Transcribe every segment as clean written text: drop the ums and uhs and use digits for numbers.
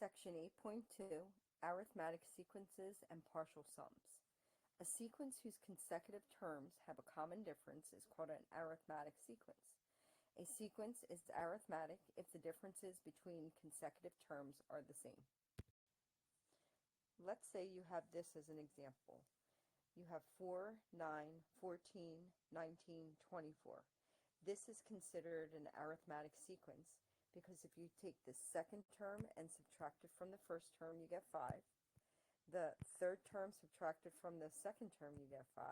Section 8.2, Arithmetic Sequences and Partial Sums. A sequence whose consecutive terms have a common difference is called an arithmetic sequence. A sequence is arithmetic if the differences between consecutive terms are the same. Let's say you have this as an example. You have 4, 9, 14, 19, 24. This is considered an arithmetic sequence because if you take the second term and subtract it from the first term, you get 5. The third term subtracted from the second term, you get 5.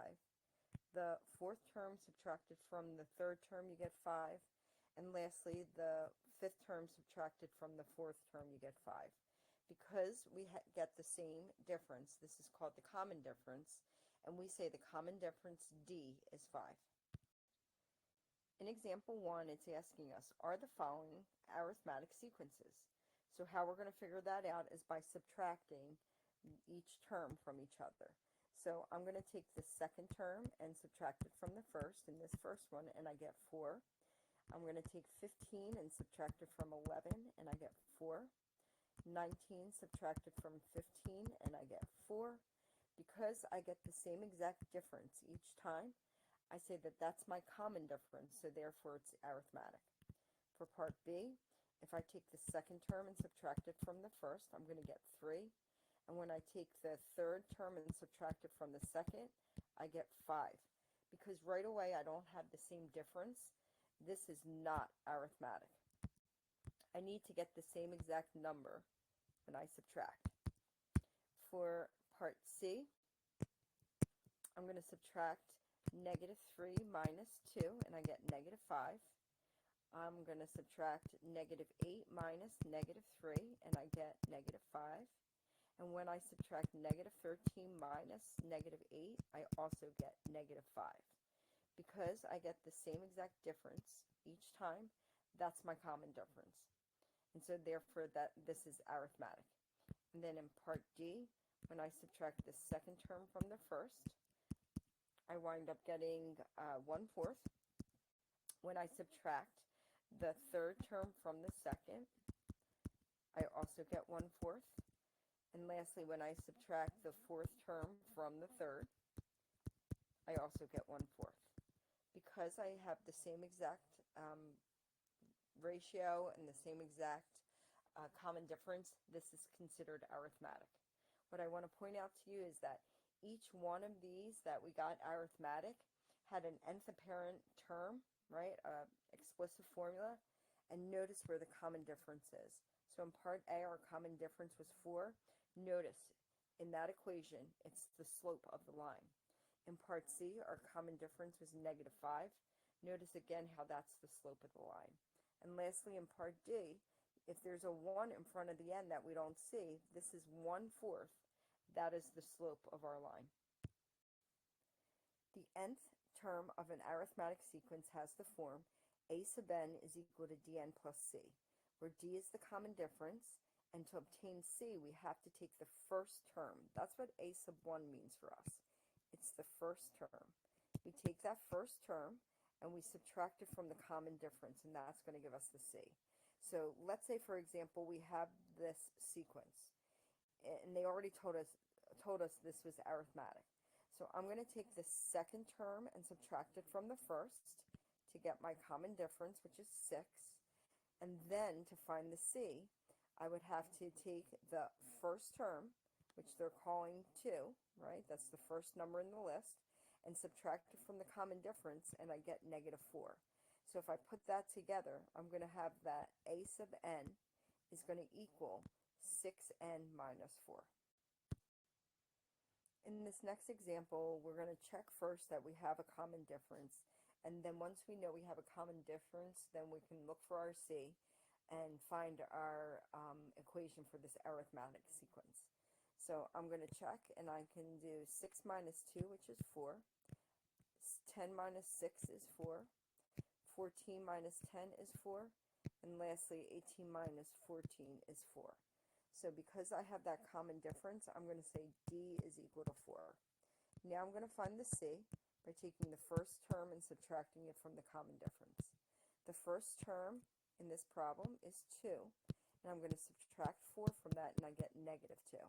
The fourth term subtracted from the third term, you get 5. And lastly, the fifth term subtracted from the fourth term, you get 5. Because we get the same difference, this is called the common difference, and we say the common difference D is 5. In example 1, it's asking us, are the following arithmetic sequences? So how we're going to figure that out is by subtracting each term from each other. So I'm going to take the second term and subtract it from the first, in this first one, and I get 4. I'm going to take 15 and subtract it from 11, and I get 4. 19 subtracted from 15, and I get 4. Because I get the same exact difference each time, I say that that's my common difference, so therefore it's arithmetic. For part B, if I take the second term and subtract it from the first, I'm going to get 3. And when I take the third term and subtract it from the second, I get 5. Because right away I don't have the same difference, this is not arithmetic. I need to get the same exact number when I subtract. For part C, I'm going to subtract -3 minus 2, and I get -5. I'm going to subtract -8 minus -3, and I get -5. And when I subtract -13 minus -8, I also get -5. Because I get the same exact difference each time, that's my common difference. And so therefore this is arithmetic. And then in part D, when I subtract the second term from the first, I wind up getting 1/4. When I subtract the third term from the second, I also get 1/4. And lastly, when I subtract the fourth term from the third, I also get 1/4. Because I have the same exact ratio and the same exact common difference, this is considered arithmetic. What I want to point out to you is that each one of these that we got arithmetic had an nth apparent term, right, explicit formula, and notice where the common difference is. So in part A, our common difference was 4. Notice in that equation, it's the slope of the line. In part C, our common difference was -5. Notice again how that's the slope of the line. And lastly, in part D, if there's a 1 in front of the n that we don't see, this is 1/4. That is the slope of our line. The nth term of an arithmetic sequence has the form a sub n is equal to dn plus c, where d is the common difference, and to obtain c, we have to take the first term. That's what a sub 1 means for us. It's the first term. We take that first term, and we subtract it from the common difference, and that's going to give us the c. So let's say, for example, we have this sequence, and they already told us this was arithmetic. So I'm going to take the second term and subtract it from the first to get my common difference, which is 6. And then to find the c, I would have to take the first term, which they're calling 2, right? That's the first number in the list, and subtract it from the common difference, and I get -4. So if I put that together, I'm going to have that a sub n is going to equal 6n minus 4. In this next example, we're going to check first that we have a common difference, and then once we know we have a common difference, then we can look for our c and find our equation for this arithmetic sequence. So I'm going to check, and I can do 6 minus 2, which is 4. 10 minus 6 is 4. 14 minus 10 is 4. And lastly, 18 minus 14 is 4. So because I have that common difference, I'm going to say D is equal to 4. Now I'm going to find the C by taking the first term and subtracting it from the common difference. The first term in this problem is 2, and I'm going to subtract 4 from that and I get negative 2.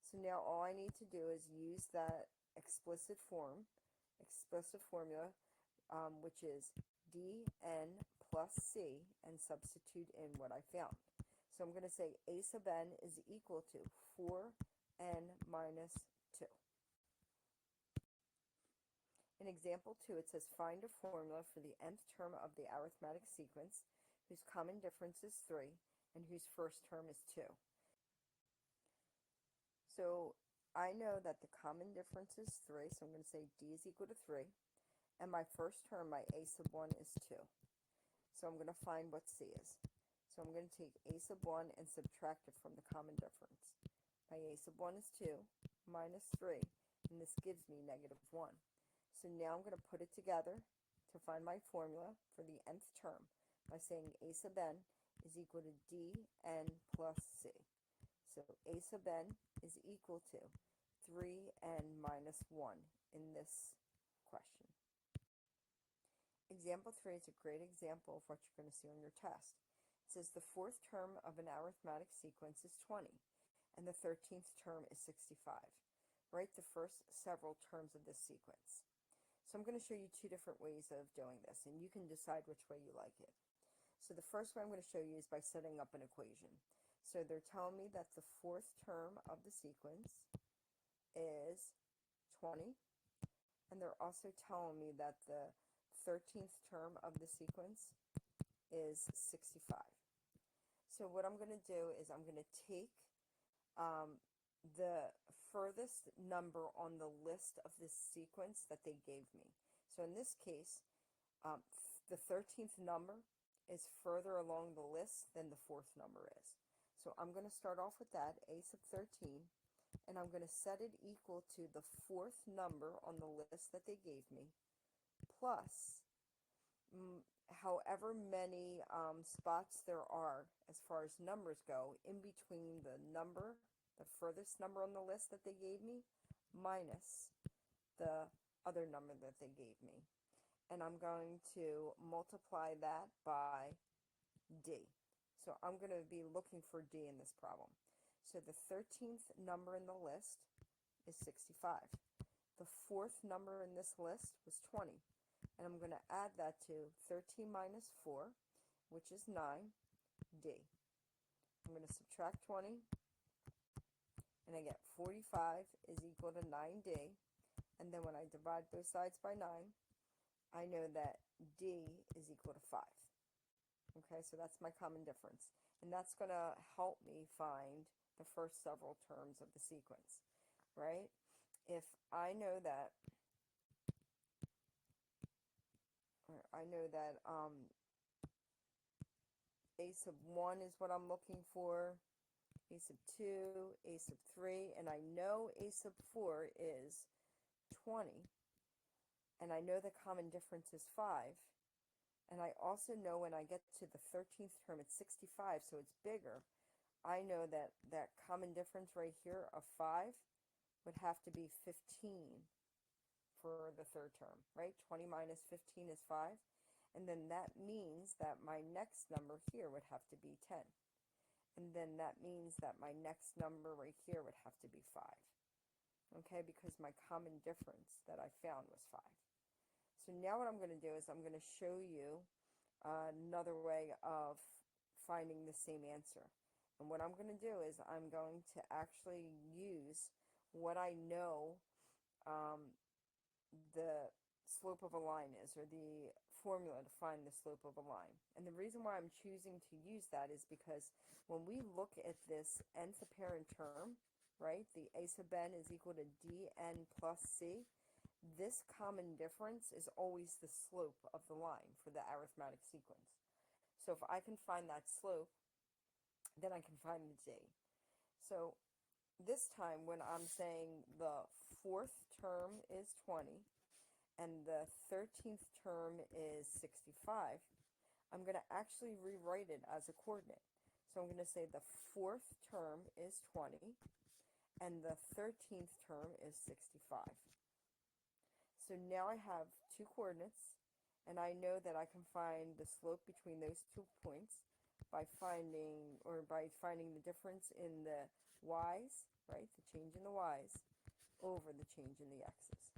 So now all I need to do is use that explicit formula, which is dn plus c, and substitute in what I found. So I'm going to say a sub n is equal to 4n minus 2. In example 2, it says find a formula for the nth term of the arithmetic sequence whose common difference is 3 and whose first term is 2. So I know that the common difference is 3, so I'm going to say d is equal to 3. And my first term, my a sub 1, is 2. So I'm going to find what c is. So I'm going to take a sub 1 and subtract it from the common difference. My a sub 1 is 2 minus 3, and this gives me negative 1. So now I'm going to put it together to find my formula for the nth term by saying a sub n is equal to dn plus c. So a sub n is equal to 3n minus 1 in this question. Example 3 is a great example of what you're going to see on your test. It says the fourth term of an arithmetic sequence is 20, and the 13th term is 65. Write the first several terms of this sequence. So I'm going to show you two different ways of doing this, and you can decide which way you like it. So the first way I'm going to show you is by setting up an equation. So they're telling me that the fourth term of the sequence is 20, and they're also telling me that the 13th term of the sequence is 65. So what I'm going to do is I'm going to take the furthest number on the list of this sequence that they gave me. So in this case, the 13th number is further along the list than the fourth number is. So I'm going to start off with that, a sub 13, and I'm going to set it equal to the fourth number on the list that they gave me, plus however many spots there are as far as numbers go in between the number, the furthest number on the list that they gave me, minus the other number that they gave me. And I'm going to multiply that by d. So I'm going to be looking for d in this problem. So the 13th number in the list is 65. The fourth number in this list was 20. And I'm going to add that to 13 minus 4, which is 9, d. I'm going to subtract 20, and I get 45 is equal to 9d. And then when I divide both sides by 9, I know that d is equal to 5. Okay, so that's my common difference. And that's going to help me find the first several terms of the sequence, right? If I know that a sub 1 is what I'm looking for, a sub 2, a sub 3, and I know a sub 4 is 20, and I know the common difference is 5, and I also know when I get to the 13th term it's 65, so it's bigger. I know that that common difference right here of 5 would have to be 15 for the third term, right? 20 minus 15 is 5. And then that means that my next number here would have to be 10. And then that means that my next number right here would have to be 5. Okay, because my common difference that I found was 5. So now what I'm going to do is I'm going to show you another way of finding the same answer. And what I'm going to do is I'm going to actually use what I know the slope of a line is, or the formula to find the slope of a line. And the reason why I'm choosing to use that is because when we look at this nth apparent term, right, the a sub n is equal to dn plus c, this common difference is always the slope of the line for the arithmetic sequence. So if I can find that slope, then I can find the d. So this time when I'm saying the fourth term is 20, and the 13th term is 65, I'm going to actually rewrite it as a coordinate. So I'm going to say the fourth term is 20, and the 13th term is 65. So now I have two coordinates, and I know that I can find the slope between those 2 points by finding the difference in the y's, right, the change in the y's, over the change in the x's.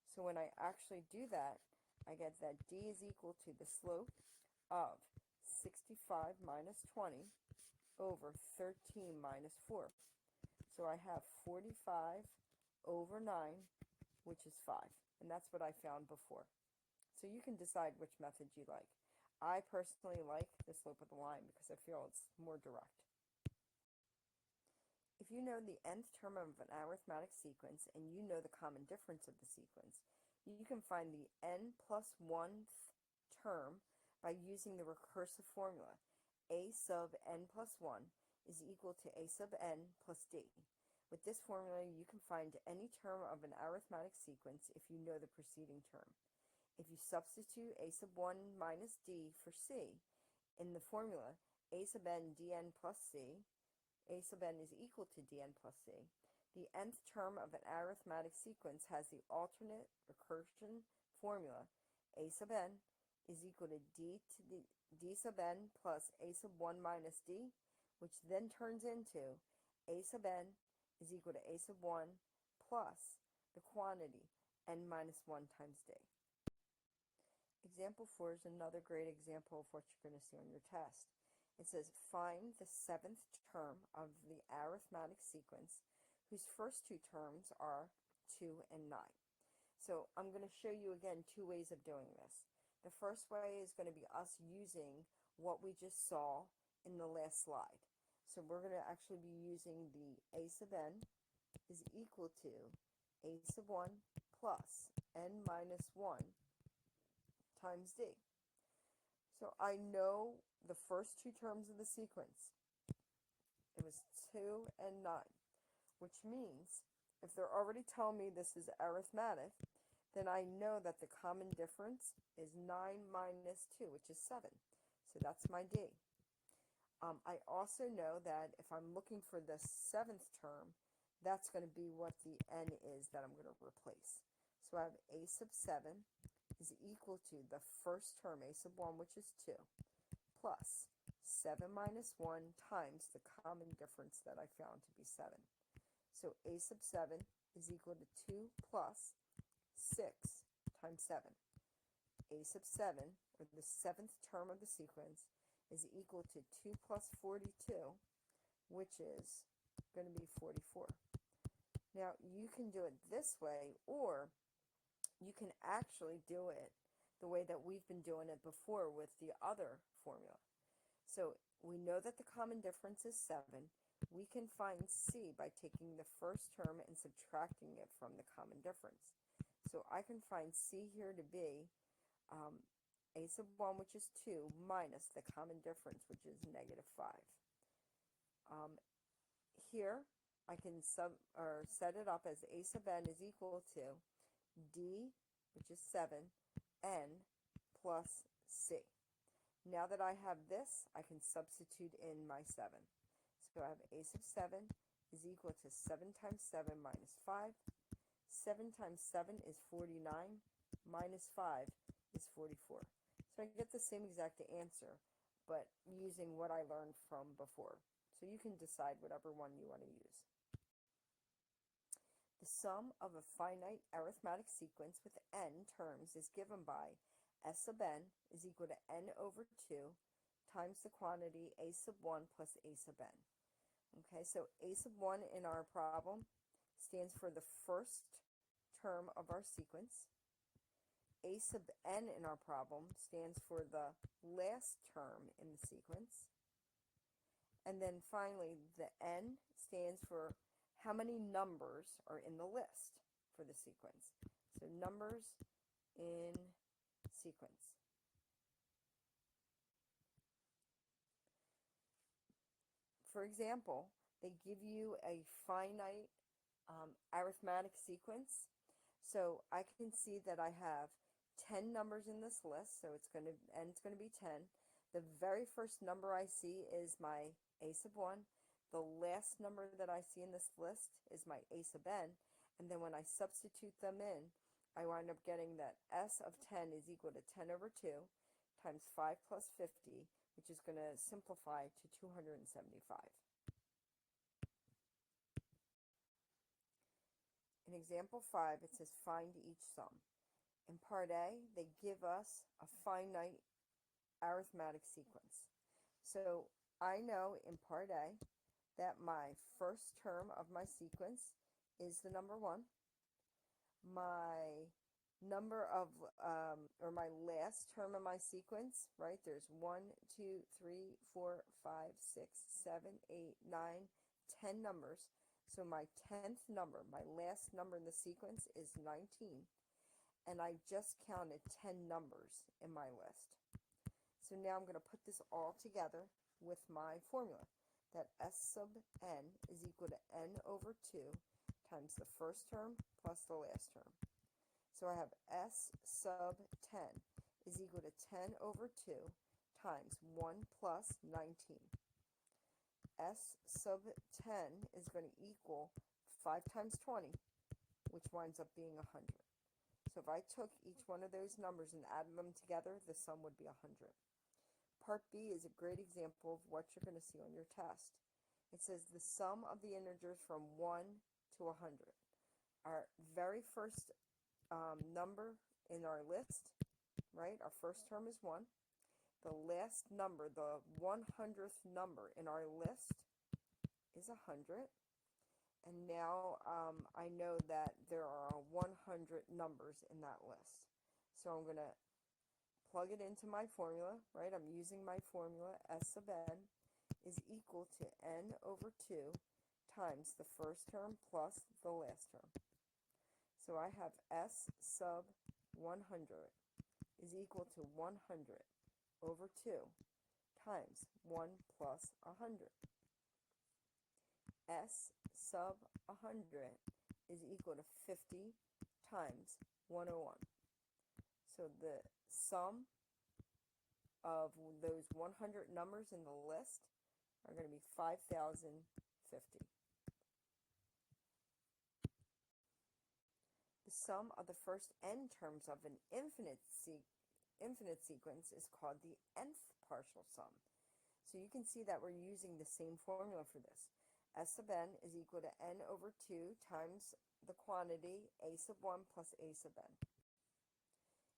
So when I actually do that, I get that d is equal to the slope of 65 minus 20 over 13 minus 4. So I have 45 over 9, which is 5. And that's what I found before. So you can decide which method you like. I personally like the slope of the line because I feel it's more direct. If you know the nth term of an arithmetic sequence and you know the common difference of the sequence, you can find the n plus 1th term by using the recursive formula. A sub n plus 1 is equal to a sub n plus d. With this formula, you can find any term of an arithmetic sequence if you know the preceding term. If you substitute a sub 1 minus d for c in the formula, a sub n dn plus c, a sub n is equal to dn plus c, the nth term of an arithmetic sequence has the alternate recursion formula. A sub n is equal to d sub n plus a sub 1 minus d, which then turns into a sub n is equal to a sub 1 plus the quantity n minus 1 times d. Example 4 is another great example of what you're going to see on your test. It says, find the 7th term of the arithmetic sequence whose first two terms are 2 and 9. So I'm going to show you again two ways of doing this. The first way is going to be us using what we just saw in the last slide. So we're going to actually be using the a sub n is equal to a sub 1 plus n minus 1 times d. So I know the first two terms of the sequence. It was 2 and 9, which means if they're already telling me this is arithmetic, then I know that the common difference is 9 minus 2, which is 7. So that's my d. I also know that if I'm looking for the 7th term, that's going to be what the n is that I'm going to replace. So I have a sub 7 is equal to the first term, a sub 1, which is 2, plus 7 minus 1 times the common difference that I found to be 7. So a sub 7 is equal to 2 plus 6 times 7. A sub 7, or the 7th term of the sequence, is equal to 2 plus 42, which is going to be 44. Now, you can do it this way, or you can actually do it the way that we've been doing it before with the other formula. So we know that the common difference is 7. We can find c by taking the first term and subtracting it from the common difference. So I can find c here to be a sub 1, which is 2, minus the common difference, which is negative 5. Here, I can set it up as a sub n is equal to d, which is 7, n plus c. Now that I have this, I can substitute in my 7. So I have a sub 7 is equal to 7 times 7 minus 5. 7 times 7 is 49, minus 5 is 44. So I get the same exact answer, but using what I learned from before. So you can decide whatever one you want to use. The sum of a finite arithmetic sequence with n terms is given by s sub n is equal to n over 2 times the quantity a sub 1 plus a sub n. Okay, so a sub 1 in our problem stands for the first term of our sequence. A sub n in our problem stands for the last term in the sequence. And then finally, the n stands for how many numbers are in the list for the sequence. So numbers in sequence. For example, they give you a finite arithmetic sequence. So I can see that I have 10 numbers in this list, so it's going to be 10. The very first number I see is my a sub 1. The last number that I see in this list is my a sub n, and then when I substitute them in, I wind up getting that s of 10 is equal to 10 over 2 times 5 plus 50, which is going to simplify to 275. In example 5, it says find each sum. In part A, they give us a finite arithmetic sequence. So I know in part A that my first term of my sequence is the number 1. My number of, or my last term of my sequence, right, there's 1, 2, 3, 4, 5, 6, 7, 8, 9, 10 numbers. So my 10th number, my last number in the sequence is 19. And I just counted 10 numbers in my list. So now I'm going to put this all together with my formula, that S sub n is equal to n over 2 times the first term plus the last term. So I have S sub 10 is equal to 10 over 2 times 1 plus 19. S sub 10 is going to equal 5 times 20, which winds up being 100. So if I took each one of those numbers and added them together, the sum would be 100. Part B is a great example of what you're going to see on your test. It says the sum of the integers from 1 to 100. Our very first number in our list, right, our first term is 1. The last number, the 100th number in our list is 100. And now I know that there are 100 numbers in that list. So I'm going to plug it into my formula, right? I'm using my formula. S sub n is equal to n over 2 times the first term plus the last term. So I have S sub 100 is equal to 100 over 2 times 1 plus 100. S sub 100 is equal to 50 times 101. So the sum of those 100 numbers in the list are going to be 5,050. The sum of the first n terms of an infinite sequence is called the nth partial sum. So you can see that we're using the same formula for this. S sub n is equal to n over 2 times the quantity a sub 1 plus a sub n.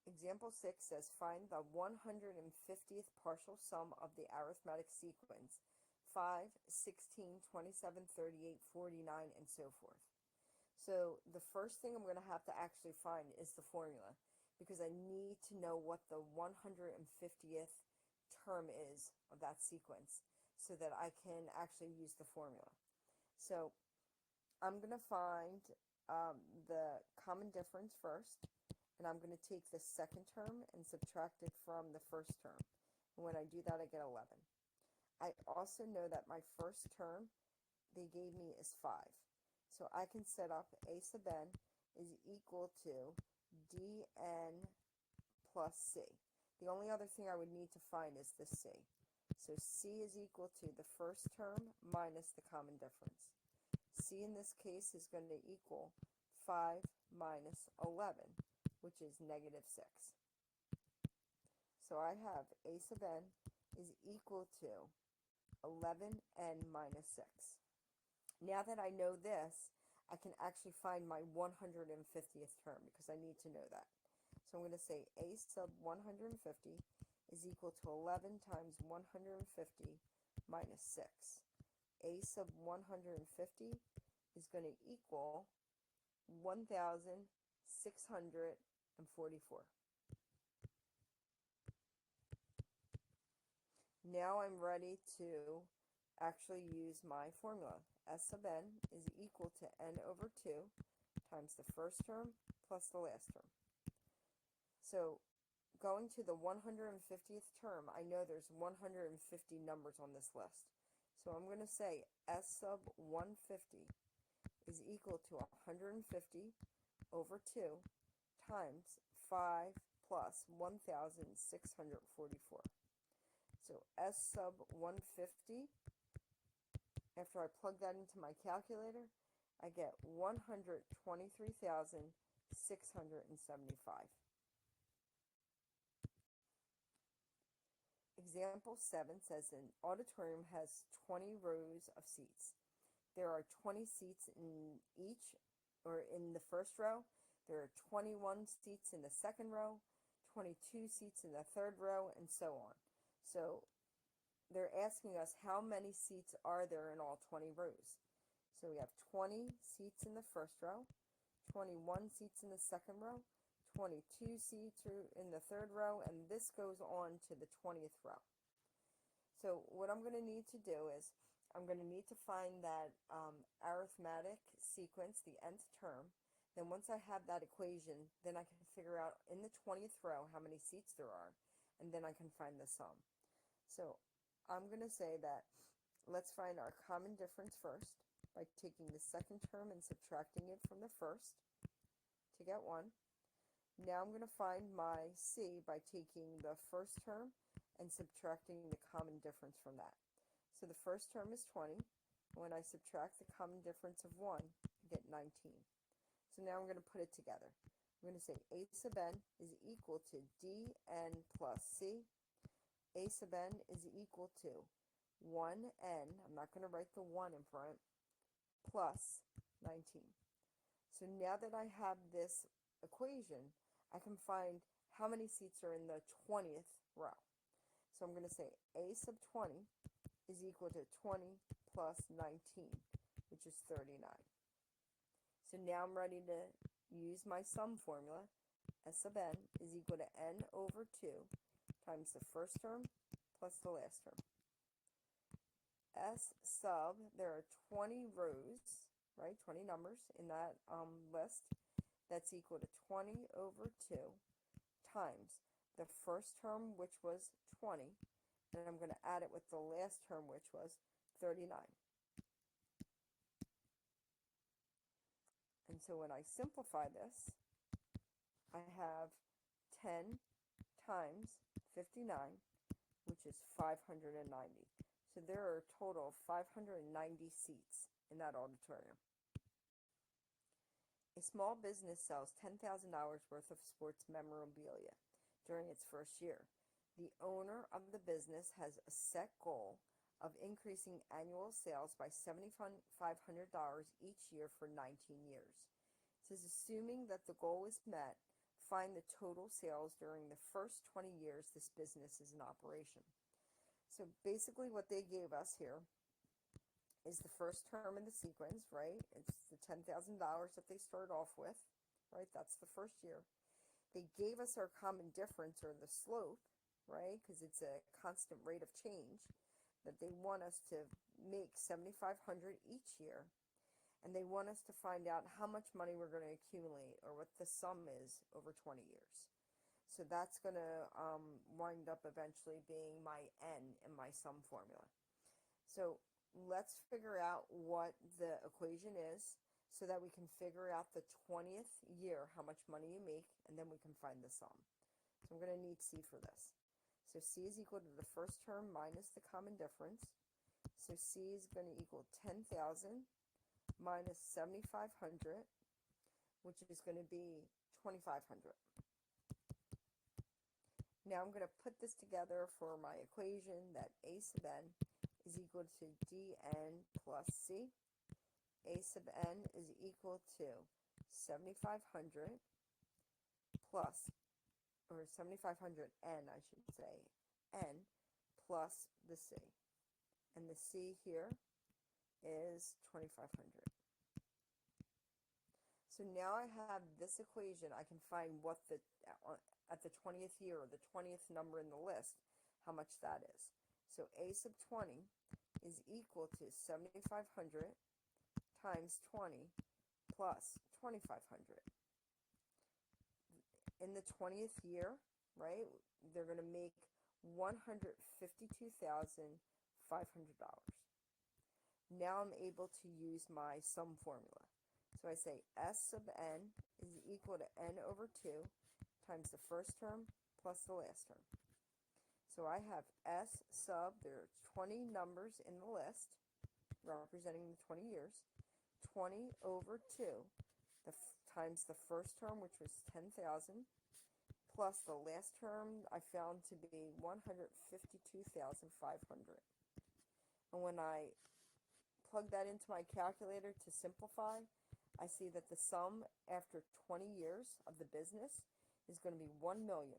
Example 6 says find the 150th partial sum of the arithmetic sequence 5, 16, 27, 38, 49, and so forth. So the first thing I'm going to have to actually find is the formula, because I need to know what the 150th term is of that sequence so that I can actually use the formula. So I'm going to find the common difference first, and I'm going to take the second term and subtract it from the first term. And when I do that, I get 11. I also know that my first term they gave me is 5. So I can set up a sub n is equal to dn plus c. The only other thing I would need to find is the c. So c is equal to the first term minus the common difference. C in this case is going to equal 5 minus 11, which is negative 6. So I have a sub n is equal to 11n minus 6. Now that I know this, I can actually find my 150th term because I need to know that. So I'm going to say a sub 150 is equal to 11 times 150 minus 6. A sub 150 is going to equal 1,644. Now I'm ready to actually use my formula. S sub n is equal to n over 2 times the first term plus the last term. So going to the 150th term, I know there's 150 numbers on this list. So I'm going to say S sub 150 is equal to 150 over 2 times 5 plus 1,644. So S sub 150, after I plug that into my calculator, I get 123,675. Example 7 says an auditorium has 20 rows of seats. There are 20 seats in each, or in the first row. There are 21 seats in the second row, 22 seats in the third row, and so on. So they're asking us how many seats are there in all 20 rows. So we have 20 seats in the first row, 21 seats in the second row, 22 seats in the third row, and this goes on to the 20th row. So what I'm going to need to do is I'm going to need to find that arithmetic sequence, the nth term. Then once I have that equation, then I can figure out in the 20th row how many seats there are, and then I can find the sum. So I'm going to say that let's find our common difference first by taking the second term and subtracting it from the first to get 1. Now I'm going to find my C by taking the first term and subtracting the common difference from that. So the first term is 20. When I subtract the common difference of 1, I get 19. So now I'm going to put it together. I'm going to say A sub n is equal to dn plus C. A sub n is equal to 1n, I'm not going to write the 1 in front, plus 19. So now that I have this equation, I can find how many seats are in the 20th row. So I'm going to say A sub 20 is equal to 20 plus 19, which is 39. So now I'm ready to use my sum formula. S sub n is equal to n over 2 times the first term plus the last term. S sub, there are 20 rows, right, 20 numbers in that list. That's equal to 20 over 2 times the first term, which was 20, and I'm going to add it with the last term, which was 39. And so when I simplify this, I have 10 times 59, which is 590. So there are a total of 590 seats in that auditorium. A small business sells $10,000 worth of sports memorabilia during its first year. The owner of the business has a set goal of increasing annual sales by $7,500 each year for 19 years. It says, assuming that the goal is met, find the total sales during the first 20 years this business is in operation. So basically what they gave us here is the first term in the sequence, right? It's the $10,000 that they started off with, right? That's the first year. They gave us our common difference, or the slope, right? Because it's a constant rate of change that they want us to make $7,500 each year. And they want us to find out how much money we're going to accumulate, or what the sum is over 20 years. So that's going to wind up eventually being my n in my sum formula. So let's figure out what the equation is so that we can figure out the 20th year, how much money you make, and then we can find the sum. So I'm going to need C for this. So C is equal to the first term minus the common difference. So C is going to equal 10,000 minus 7,500, which is going to be 2,500. Now I'm going to put this together for my equation that A sub n is equal to dn plus C. A sub n is equal to 7,500 plus, or 7,500n, I should say, n plus the C. And the C here is 2,500. So now I have this equation, I can find what the, at the 20th year, or the 20th number in the list, how much that is. So A sub 20 is equal to 7,500 times 20 plus 2,500. In the 20th year, right, they're going to make $152,500. Now I'm able to use my sum formula. So I say S sub n is equal to n over 2 times the first term plus the last term. So I have S sub, there are 20 numbers in the list representing the 20 years, 20 over 2 times the first term, which was 10,000, plus the last term I found to be 152,500. And when I plug that into my calculator to simplify, I see that the sum after 20 years of the business is going to be $1,625,000.